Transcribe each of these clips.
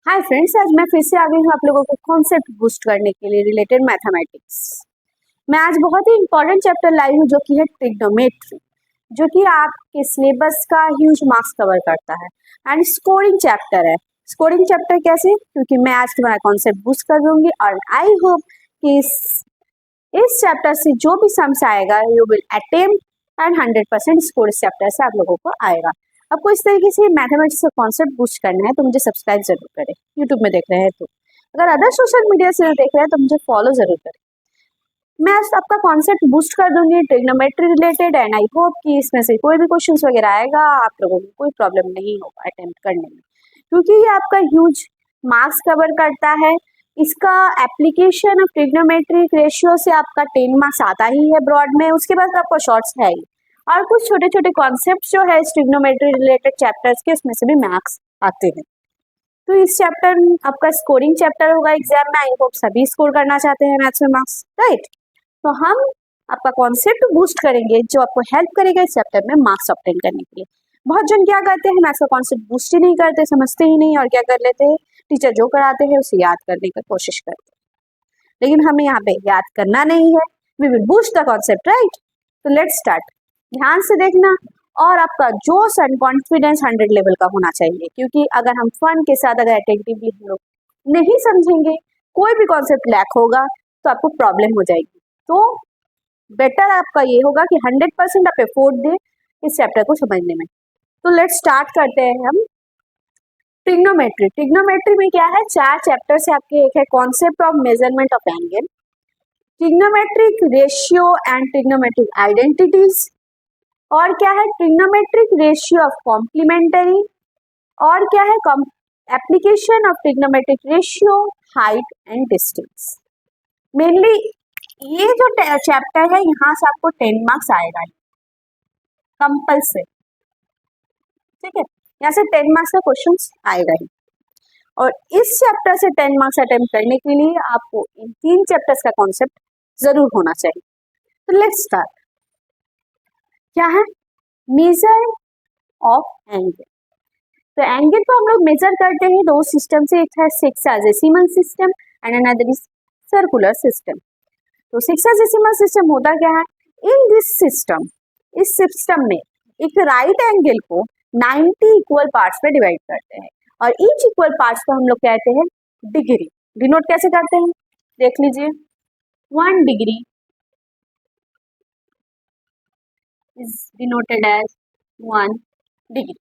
Hi friends, आज मैं फिर से आ गई हूँ आप लोगों को कॉन्सेप्ट बूस्ट करने के लिए रिलेटेड मैथमेटिक्स। मैं आज बहुत ही इंपॉर्टेंट चैप्टर लाई हूँ जो कि है ट्रिग्नोमेट्री, जो कि आपके सिलेबस का ह्यूज मार्क्स कवर करता है एंड स्कोरिंग चैप्टर है। स्कोरिंग चैप्टर कैसे? क्योंकि मैं आज तुम्हारा कॉन्सेप्ट बूस्ट कर दूंगी और आई होप कि इस चैप्टर से जो भी सम्स आएगा you will attempt and 100% score इस चैप्टर से आप लोगों को आएगा। आपको इस तरीके से मैथमेटिक्स का कॉन्सेप्ट बूस्ट करना है तो मुझे सब्सक्राइब जरूर करें, यूट्यूब में देख रहे हैं तो। अगर अदर सोशल मीडिया से देख रहे हैं तो मुझे फॉलो जरूर करें। मैं आज आपका कॉन्सेप्ट बूस्ट कर दूंगी trigonometry related and I hope कि इसमें से कोई भी क्वेश्चंस वगैरह आएगा आप लोगों को कोई प्रॉब्लम नहीं होगा अटेम्प्ट करने में, क्योंकि ये आपका ह्यूज मार्क्स कवर करता है। इसका एप्लीकेशन ऑफ ट्रिग्नोमेट्रिक रेशियो से आपका 10 मार्क्स आता ही है ब्रॉड में, उसके बाद आपका शॉर्ट्स है ही और कुछ छोटे छोटे कॉन्सेप्ट जो है ट्रिग्नोमेट्री रिलेटेड चैप्टर्स के उसमें से भी मार्क्स आते हैं। तो इस चैप्टर आपका स्कोरिंग चैप्टर होगा एग्जाम में। आई होप सभी स्कोर करना चाहते हैं मैथ्स में मार्क्स, राइट? तो हम आपका कॉन्सेप्ट बूस्ट करेंगे जो आपको हेल्प करेगा इस चैप्टर में मार्क्स ऑब्टेन करने के लिए। बहुत जन क्या करते हैं, मैथ्स का कॉन्सेप्ट बूस्ट ही नहीं करते, समझते ही नहीं और क्या कर लेते हैं, टीचर जो कराते हैं उसे याद करने की कोशिश करते हैं। लेकिन हमें यहाँ पे याद करना नहीं है, we will boost the concept, right? तो लेट्स स्टार्ट। ध्यान से देखना और आपका जोश एंड कॉन्फिडेंस 100 लेवल का होना चाहिए, क्योंकि अगर हम फन के साथ अगर अटेंटिवली हम लोग नहीं समझेंगे, कोई भी कॉन्सेप्ट लैक होगा तो आपको प्रॉब्लम हो जाएगी। तो बेटर आपका ये होगा कि 100% आप एफोर्ट दें इस चैप्टर को समझने में। तो लेट्स स्टार्ट करते हैं हम ट्रिग्नोमेट्री। ट्रिग्नोमेट्री में क्या है, 4 चैप्टर से आपके। एक है concept of measurement of angle, trigonometric ratio and trigonometric identities, और क्या है ट्रिग्नोमेट्रिक रेशियो ऑफ कॉम्प्लीमेंटरी, और क्या है application of trigonometric ratio, height and distance. Mainly ये जो चैप्टर है यहाँ से आपको 10 मार्क्स आएगा कंपल्सरी, ठीक है? यहाँ से 10 मार्क्स का क्वेश्चन आएगा ही। और इस चैप्टर से 10 मार्क्स अटेम्प्ट करने के लिए आपको इन 3 चैप्टर्स का कॉन्सेप्ट जरूर होना चाहिए। तो लेट्स स्टार्ट। क्या है? Measure of angle. तो एंगल को हम लोग मेजर करते हैं दो सिस्टम से, एक है sexagesimal system and another is circular system. तो सेक्साडेसिमल सिस्टम होता क्या है, इन दिस सिस्टम, इस सिस्टम में एक राइट एंगल को 90 इक्वल पार्ट्स में डिवाइड करते हैं और ईच इक्वल पार्ट्स को हम लोग कहते हैं डिग्री। डिनोट कैसे करते हैं देख लीजिए, 1 degree is denoted as 1 degree.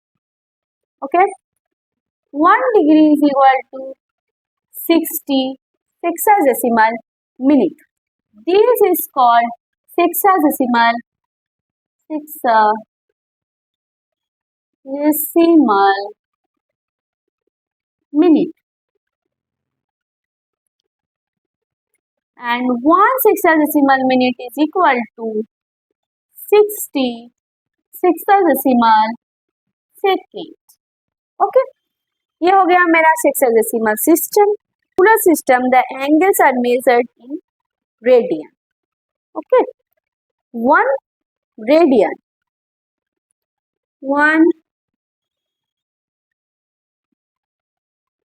Okay, 1 degree is equal to 60 sexagesimal minute. This is called sexagesimal minute, and 1 sexagesimal minute is equal to 60 sexagesimal second. Okay, ये हो गया मेरा सेक्साडेसिमल सिस्टम। पूरा system the angles are measured in radian. Okay, 1 radian,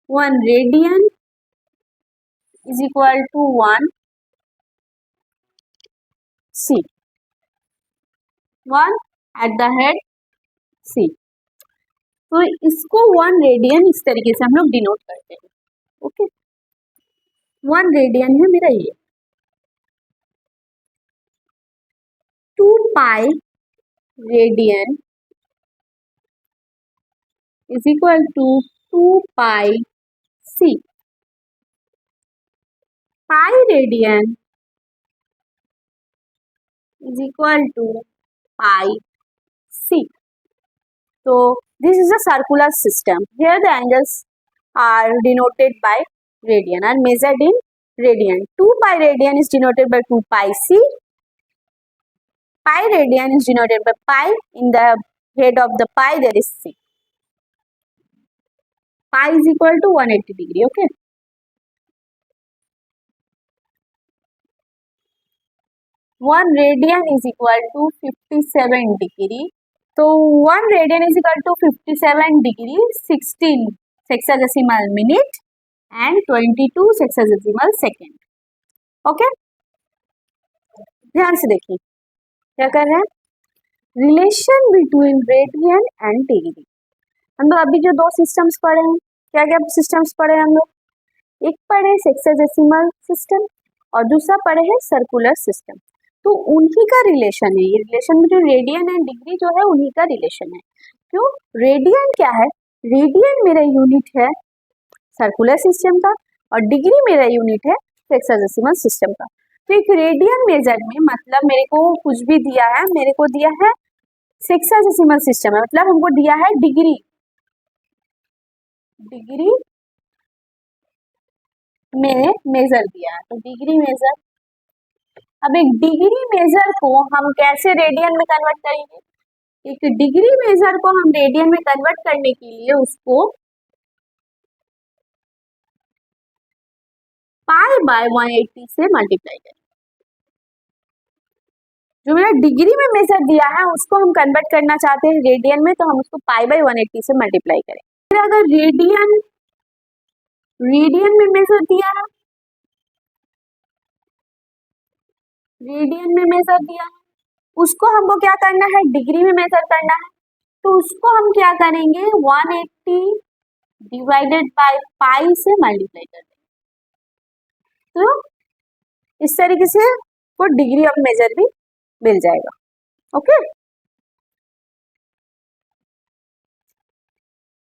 1 radian is equal to 1 C, 1 at the head C। तो इसको 1 radian इस तरीके से हम लोग डिनोट करते हैं। ओके, 1 रेडियन है मेरा ये, 2 pi radian is equal to 2 pi C। pi radian is equal to pi C। So this is a circular system. Here the angles are denoted by radian, are measured in radian. 2 pi radian is denoted by 2 pi C. Pi radian is denoted by pi. In the head of the pi there is C. Pi is equal to 180 degree. Okay. 1 radian is equal to 57 degree. तो 1 radian is equal to 57 degree 16 sexagesimal minute and 22 sexagesimal second. Okay, ध्यान से देखिए क्या कर रहे हैं, relation between radian and degree. हम लोग अभी जो दो सिस्टम्स पढ़े हैं, क्या क्या सिस्टम्स पढ़े हैं हम लोग, एक पढ़े सेक्सेसिमल सिस्टम और दूसरा पढ़े है सर्कुलर सिस्टम। तो उन्हीं का रिलेशन है, ये रिलेशन में जो रेडियन एंड डिग्री जो है उन्हीं का रिलेशन है। क्यों, रेडियन क्या है, रेडियन मेरा यूनिट है सर्कुलर सिस्टम का और डिग्री मेरा यूनिट है सेक्सेसिमल सिस्टम का। तो एक रेडियन मेजर में मतलब मेरे को कुछ भी दिया है, मेरे को दिया है सेक्सेसिमल सिस्टम है, मतलब हमको दिया है डिग्री, डिग्री में मेजर दिया है, तो डिग्री मेजर। अब एक डिग्री मेजर को हम कैसे रेडियन में कन्वर्ट करेंगे, एक डिग्री मेजर को हम रेडियन में कन्वर्ट करने के लिए उसको पाई बाय 180 से मल्टीप्लाई करें। जो मेरा डिग्री में मेजर दिया है उसको हम कन्वर्ट करना चाहते हैं रेडियन में, तो हम उसको पाई बाय 180 से मल्टीप्लाई करें। फिर अगर रेडियन में मेजर दिया है, रेडियन में मेजर दिया है, उसको हमको क्या करना है, डिग्री में मेजर करना है। तो उसको हम क्या करेंगे, 180 डिवाइडेड बाय पाई से मल्टीप्लाई कर देंगे। तो इस तरीके से वो डिग्री ऑफ मेजर भी मिल जाएगा। ओके,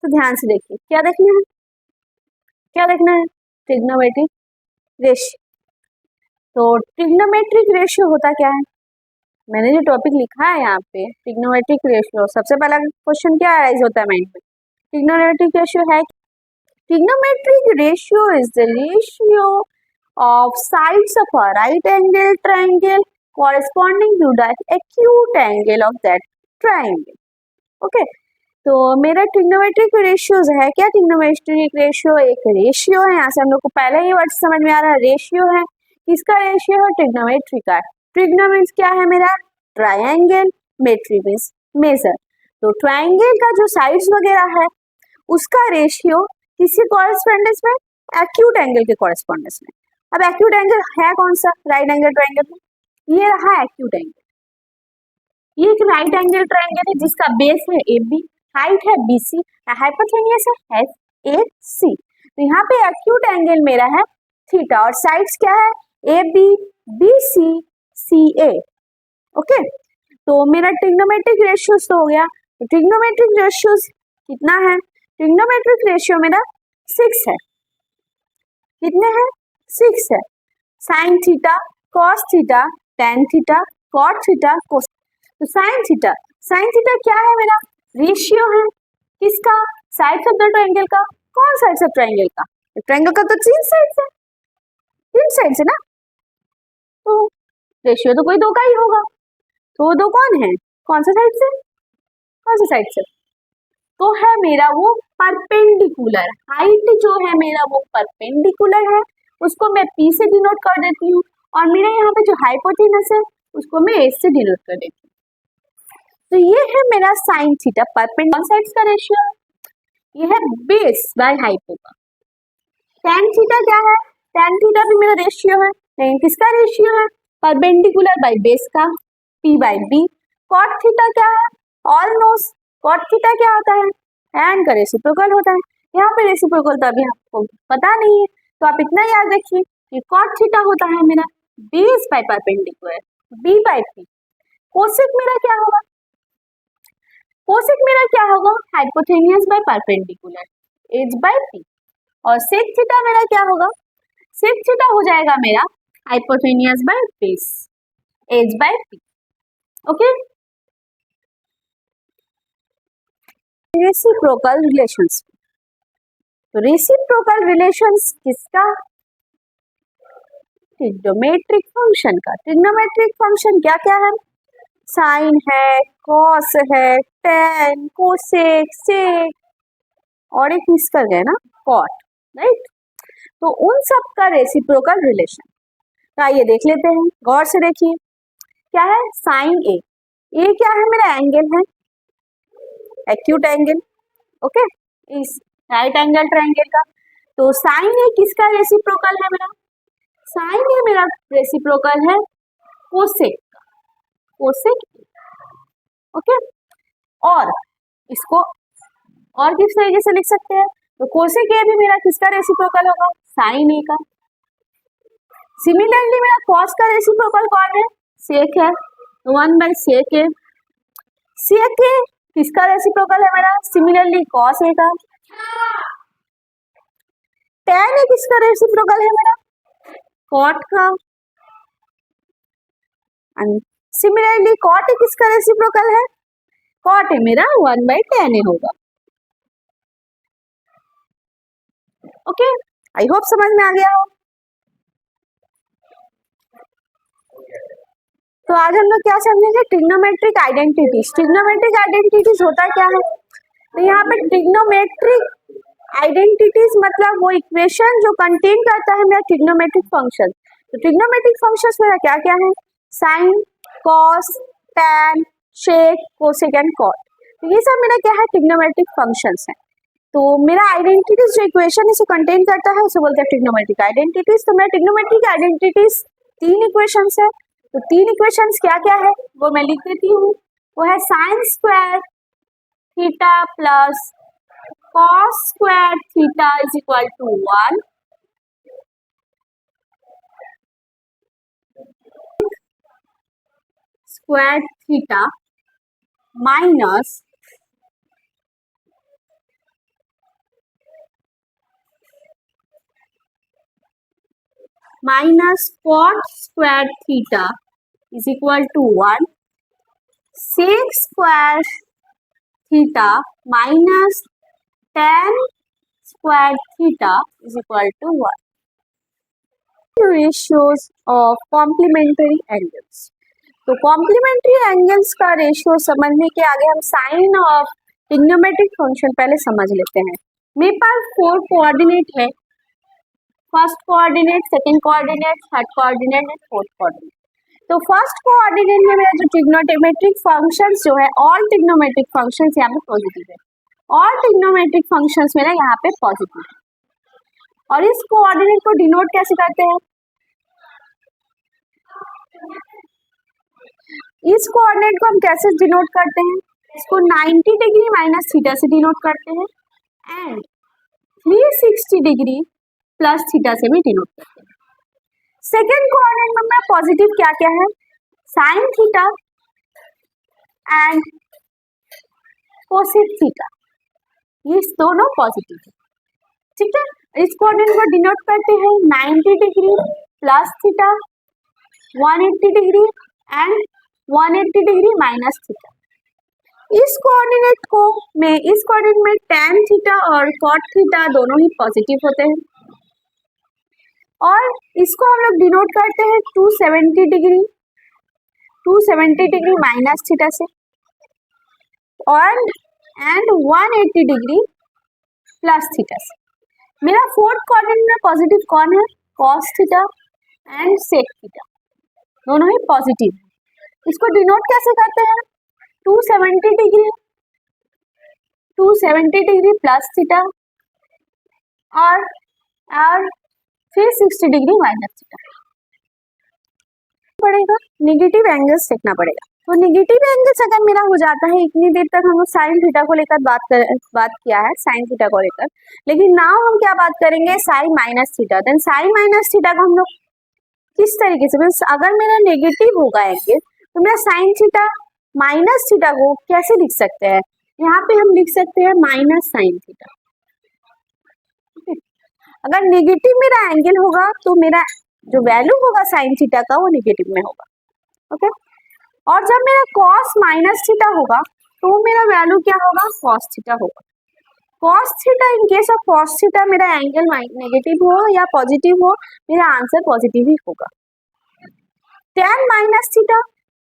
तो ध्यान से देखिए क्या देखना है, क्या देखना है, ट्रिग्नोमेट्रिक रेशियो। तो ट्रिग्नोमेट्रिक रेशियो होता क्या है, मैंने जो टॉपिक लिखा है यहाँ पे ट्रिग्नोमेट्रिक रेशियो, सबसे पहला क्वेश्चन क्या अराइज होता है माइंड में, ट्रिग्नोमेट्रिक रेशियो है। Trigonometric ratio is the ratio of sides of a right angle triangle corresponding to the acute angle of that triangle. Okay, तो मेरा ट्रिग्नोमेट्रिक रेशियोज है क्या, ट्रिग्नोमेट्रिक रेशियो एक रेशियो है, यहाँ से हम लोग को पहले ही वर्ड समझ में आ रहा है, रेशियो है, किसका रेशियो है, ट्रिग्नोमेट्री का। ट्रिग्नोमेट्री क्या है मेरा, ट्रायंगल, मेट्री मींस मेजर। तो ट्रायंगल का जो साइड्स वगैरह है उसका रेशियो किसके कॉरेस्पॉन्डेंस में, एक्यूट एंगल के कॉरेस्पॉन्डेंस में। अब एक्यूट एंगल है कौन सा, राइट एंगल ट्रायंगल में, ये रहा एक्यूट एंगल, ये एक राइट एंगल ट्रायंगल है जिसका बेस है ए बी, हाइट है बी सी, हाइपोटेनियस है ए सी। तो यहाँ पे एक्यूट एंगल मेरा है थीटा और साइड्स क्या है, A B, B C, C A. Okay, तो मेरा ट्रिग्नोमेट्रिक रेशियोज तो हो गया। तो ट्रिग्नोमेट्रिक रेशियोज कितना है, ट्रिग्नोमेट्रिक रेशियो मेरा 6 है, कितने हैं, 6 है। Sine theta, cos theta, tan theta, cot theta, cos. तो साइन थीटा क्या है मेरा, रेशियो है किसका, साइड्स ऑफ द ट्रायंगल का। कौन साइड्स ऑफ ट्रायंगल का, ट्रायंगल का तो 3 साइड्स है, 3 साइड्स है ना, तो रेशियो तो कोई दो का ही होगा। तो दो कौन है, कौन से साइड से, कौन से साइड से, तो है मेरा वो परपेंडिकुलर, हाइट जो है मेरा वो परपेंडिकुलर है, उसको मैं P से डिनोट कर देती हूँ, और मेरा यहाँ पे जो हाइपोटेनस है उसको मैं S से डिनोट कर देती हूँ। तो ये है मेरा साइन थीटा, परपेंडिकुलर साइड्स का रेशियो है, ये है बेस बाय हाइपो का। टेन थीटा क्या है, टेन थीटा भी मेरा रेशियो है, लेकिन किसका रेशियो है, परपेंडिकुलर बाय बेस का, P by B। Cot theta क्या है, ऑलमोस्ट, कॉट थीटा क्या होता है, tan का रेसिप्रोकल होता है। यहाँ पे रेसिप्रोकल तो अभी आपको पता नहीं है, तो आप इतना याद रखिए कि कॉट थीटा होता है मेरा base by perpendicular, B by P। Cosec मेरा क्या होगा, कोसेक मेरा क्या होगा, hypotenuse by perpendicular, H by P। और सेक थीटा मेरा क्या होगा, सेक थीटा हो जाएगा मेरा hypotenuse by base, H by P। Okay, reciprocal relations. तो रेसिप्रोकल रिलेशंस किसका, ट्रिग्नोमेट्रिक फंक्शन का। ट्रिग्नोमेट्रिक फंक्शन क्या क्या है, साइन है, कॉस है, टेन, कोसेक, सेक, और एक मिस कर गए ना, कॉट, राइट। तो उन सब का रेसिप्रोकल रिलेशन, तो आइए देख लेते हैं, गौर से देखिए क्या है, साइन ए, ये क्या है मेरा एंगल है, एक्यूट एंगल, ओके, इस राइट एंगल ट्रायंगल का। तो साइन ए किसका रेसिप्रोकल है मेरा? साइन ए मेरा रेसिप्रोकल है कोसेक, कोसेक। ओके, और इसको और किस तरीके से लिख सकते हैं? तो कोसेक ए भी मेरा किसका रेसिप्रोकल होगा? साइन ए का। सिमिलरली मेरा कॉस का रेसिप्रोकल कौन है? सेक है, 1/sec ए। सेक ए किसका रेसिप्रोकल है मेरा? सिमिलरली कॉस ए का। टैन ए किसका रेसिप्रोकल है मेरा? कॉट का। सिमिलरली कॉट ए किसका रेसिप्रोकल है? कॉट ए मेरा 1/tan ए होगा। ओके, आई होप समझ में आ गया हो। तो आज हम लोग क्या समझेंगे? Trigonometric identities. ट्रिग्नोमेट्रिक आइडेंटिटीज होता क्या है? तो यहाँ पे ट्रिग्नोमेट्रिक आइडेंटिटीज मतलब वो इक्वेशन जो कंटेन करता है मेरा ट्रिग्नोमेट्रिक फंक्शन। तो ट्रिग्नोमेट्रिक फंक्शंस मेरा क्या क्या है? Sine, cos, tan, sec, cosec and cot. तो ये सब मेरा क्या है? ट्रिग्नोमेट्रिक फंक्शंस है। तो मेरा आइडेंटिटीज जो इक्वेशन इसे कंटेन करता है उसे बोलते हैं ट्रिग्नोमेट्रिक आइडेंटिटीज। तो मेरा ट्रिग्नोमेट्रिक आइडेंटिटीज 3 इक्वेशंस है। तो 3 इक्वेशंस क्या क्या है वो मैं लिख देती हूँ। वो है sine square theta plus cos square theta is equal to 1, square theta minus cot square theta is equal to 1, sec square theta minus tan square theta is equal to 1। Ratios of complementary angles. तो complementary angles का ratio समझने के आगे हम sign of trigonometric function पहले समझ लेते हैं। मेरे पास 4 कोऑर्डिनेट है, first coordinate, second coordinate, third coordinate and fourth coordinate. तो फर्स्ट कोऑर्डिनेट में मेरा जो ट्रिग्नोमेट्रिक फंक्शंस जो है ऑल ट्रिग्नोमेट्रिक फंक्शंस यहाँ पे पॉजिटिव है, ऑल ट्रिग्नोमेट्रिक फंक्शंस मेरा यहाँ पे पॉजिटिव है। और इस कोऑर्डिनेट को डिनोट कैसे करते हैं? इस कोऑर्डिनेट को हम कैसे डिनोट करते हैं? इसको 90 डिग्री माइनस थीटा से डिनोट करते हैं एंड 360 डिग्री प्लस थीटा से भी डिनोट करते हैं। सेकेंड कोऑर्डिनेट में मेरा पॉजिटिव क्या क्या है? Sine theta and cosec theta, ये दोनों पॉजिटिव है। ठीक है, इस कोऑर्डिनेट को डिनोट करते हैं 90 degree plus theta, 180 degree and 180 degree minus theta. इस कोऑर्डिनेट को मैं इस कोऑर्डिनेट में tan थीटा और cot थीटा दोनों ही पॉजिटिव होते हैं और इसको हम लोग डिनोट करते हैं 270 डिग्री माइनस थीटा से और एंड 180 डिग्री प्लस थीटा से। मेरा फोर्थ कोऑर्डिनेट में पॉजिटिव कौन है? cos theta and sec theta, दोनों ही पॉजिटिव है। इसको डिनोट कैसे करते हैं? 270 डिग्री प्लस थीटा और 360 डिग्री माइनस थीटा पड़ेगा। नेगेटिव एंगल्स देखना पड़ेगा। तो नेगेटिव एंगल्स अगर मेरा हो जाता है, इतनी देर तक हम साइन थीटा को लेकर बात किया है, साइन थीटा को लेकर, लेकिन नाउ हम क्या बात करेंगे? Sine minus theta. Then sine minus theta को हम लोग किस तरीके से, मीन्स अगर मेरा नेगेटिव होगा एंगल तो मेरा साइन थीटा माइनस थीटा को कैसे लिख सकते हैं? यहाँ पे हम लिख सकते हैं माइनस साइन थीटा। अगर नेगेटिव मेरा एंगल होगा तो मेरा जो वैल्यू होगा साइन थीटा का वो नेगेटिव में होगा। ओके, और जब मेरा कॉस माइनस थीटा होगा तो मेरा वैल्यू क्या होगा? कॉस थीटा होगा। Cos theta, in case of cos theta मेरा एंगल नेगेटिव हो या पॉजिटिव हो, मेरा आंसर पॉजिटिव ही होगा।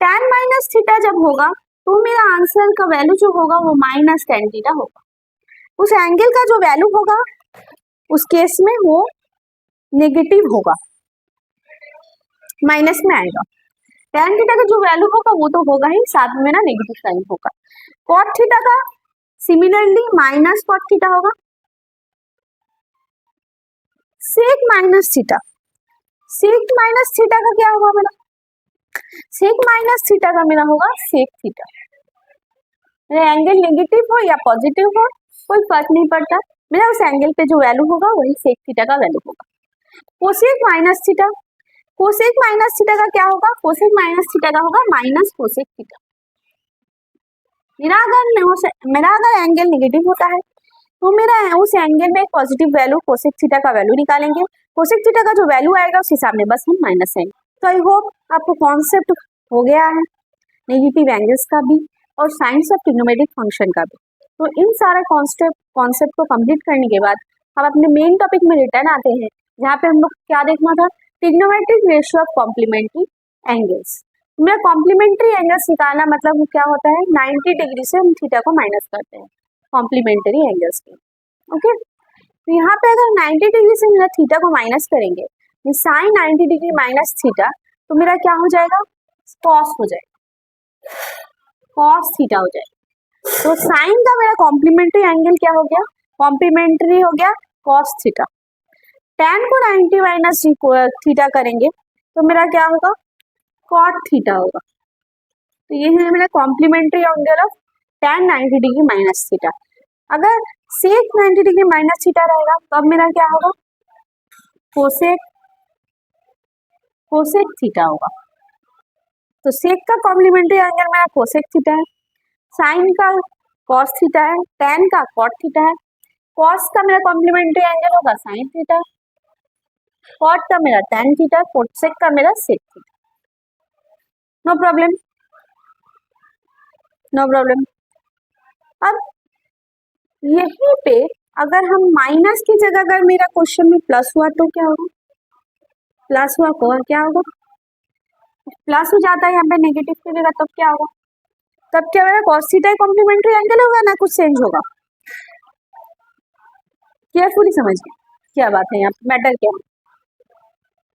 tan माइनस थीटा जब होगा तो मेरा आंसर का वैल्यू जो होगा वो माइनस tan थीटा होगा। उस एंगल का जो वैल्यू होगा उस केस में वो नेगेटिव होगा, माइनस में आएगा। tan थीटा का जो वैल्यू होगा वो तो होगा ही, साथ में मेरा नेगेटिव साइन होगा। cot थीटा का सिमिलरली माइनस cot थीटा होगा sec minus theta, sec minus theta का क्या होगा मेरा, सेक माइनस थीटा का मेरा होगा सेक थीटा। मेरा एंगल नेगेटिव हो या पॉजिटिव हो कोई फर्क नहीं पड़ता, मेरा उस एंगल पे जो वैल्यू होगा वही सेक थीटा का वैल्यू होगा। Cosec minus theta, cosec minus theta का क्या होगा, कोसेक माइनस थीटा का होगा माइनस कोसेक थीटा। मेरा अगर एंगल नेगेटिव होता है तो मेरा उस एंगल में एक पॉजिटिव वैल्यू कोसेक थीटा का वैल्यू निकालेंगे, कोसेक थीटा का जो वैल्यू आएगा उस हिसाब में बस हम माइनस आएंगे। तो आई होप आपको कॉन्सेप्ट हो गया है नेगेटिव एंगल्स का भी और साइंस ऑफ ट्रिग्नोमेट्रिक फंक्शन का भी। तो इन सारा कॉन्सेप्ट को कंप्लीट करने के बाद हम अपने मेन टॉपिक में रिटर्न आते हैं, जहाँ पे हम लोग क्या देखना था, trigonometric ratio of complementary angles. मेरा कॉम्प्लीमेंट्री एंगल्स निकालना मतलब क्या होता है, 90 डिग्री से हम थीटा को माइनस करते हैं कॉम्प्लीमेंट्री एंगल्स के। ओके, तो यहाँ पे अगर 90 डिग्री से मेरा थीटा को माइनस करेंगे, साइन 90 डिग्री माइनस थीटा, तो मेरा क्या हो जाएगा, कॉस हो जाएगा, कॉस थीटा हो जाएगा। तो साइन का मेरा कॉम्प्लीमेंट्री एंगल क्या हो गया, कॉम्प्लीमेंट्री हो गया कॉस थीटा। tan को 90 माइनस थीटा करेंगे तो मेरा क्या होगा, कॉट थीटा होगा। तो ये है मेरा complementary angle of tan 90 degree minus theta. अगर सेक 90 डिग्री माइनस थीटा रहेगा तो अब मेरा क्या होगा, कोसेक कोसेक थीटा होगा। तो सेक का कॉम्प्लीमेंट्री एंगल मेरा कोसेक थीटा है, साइन का कॉस थीटा है, tan का कॉट थीटा है, कॉस का मेरा कॉम्प्लीमेंट्री एंगल होगा साइन थीटा, कॉट का मेरा tan थीटा, कोसेक का मेरा sec theta. No problem, no problem. अब यहीं पे अगर हम माइनस की जगह अगर मेरा क्वेश्चन में प्लस हुआ तो क्या होगा, प्लस हुआ तो क्या होगा, प्लस हो जाता है यहाँ पे नेगेटिव की जगह, तब क्या होगा, तब क्या मेरा cos थीटा कॉम्प्लीमेंट्री एंगल होगा ना, कुछ चेंज होगा। केयरफुली समझिए क्या बात है यहाँ पे, मैटर क्या है।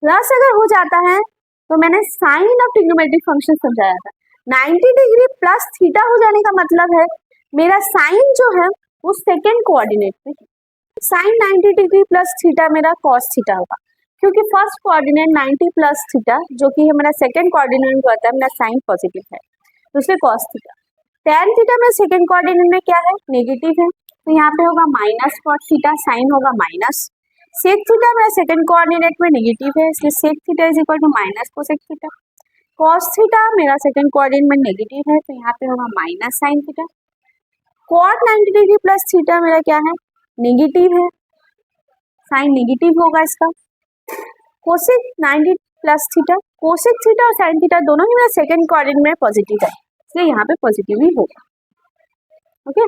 प्लस अगर हो जाता है तो मैंने साइन ऑफ ट्रिग्नोमेट्रिक फंक्शन समझाया था, 90 डिग्री प्लस थीटा हो जाने का मतलब है मेरा साइन जो है वो सेकेंड कोऑर्डिनेट पे, साइन 90 डिग्री प्लस थीटा मेरा cos थीटा होगा, क्योंकि फर्स्ट कोऑर्डिनेट 90 प्लस थीटा जो कि हमारा सेकंड कोऑर्डिनेट होता है, मेरा साइन पॉजिटिव है, दूसरे cos थीटा। tan थीटा में सेकंड कोऑर्डिनेट में क्या है, नेगेटिव है, तो यहाँ पे होगा माइनस cos थीटा, साइन होगा माइनस। सेक थीटा मेरा सेकंड कोऑर्डिनेट में नेगेटिव है, इसलिए sec theta is equal to minus cosec theta. cos theta मेरा सेकंड कोऑर्डिनेट में नेगेटिव है, तो यहाँ पे होगा minus sine theta. cot 90 degree plus theta मेरा क्या है, नेगेटिव है, साइन नेगेटिव होगा इसका। Cosec 90 plus theta, cosec theta और साइन थीटा दोनों ही मेरा सेकंड कोऑर्डिनेट में पॉजिटिव है, इसलिए यहाँ पे पॉजिटिव ही होगा। ओके,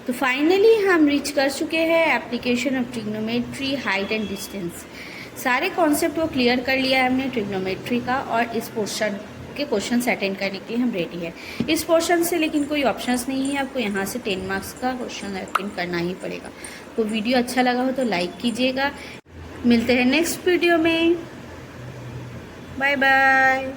तो फाइनली हम रीच कर चुके हैं application of trigonometry, height and distance. सारे कॉन्सेप्ट को क्लियर कर लिया है हमने ट्रिग्नोमेट्री का, और इस पोर्शन के क्वेश्चन अटेंड करने के लिए हम रेडी है। इस पोर्शन से लेकिन कोई ऑप्शंस नहीं है, आपको यहाँ से 10 मार्क्स का क्वेश्चन अटेंड करना ही पड़ेगा। तो वीडियो अच्छा लगा हो तो लाइक कीजिएगा। मिलते हैं नेक्स्ट वीडियो में, बाय बाय।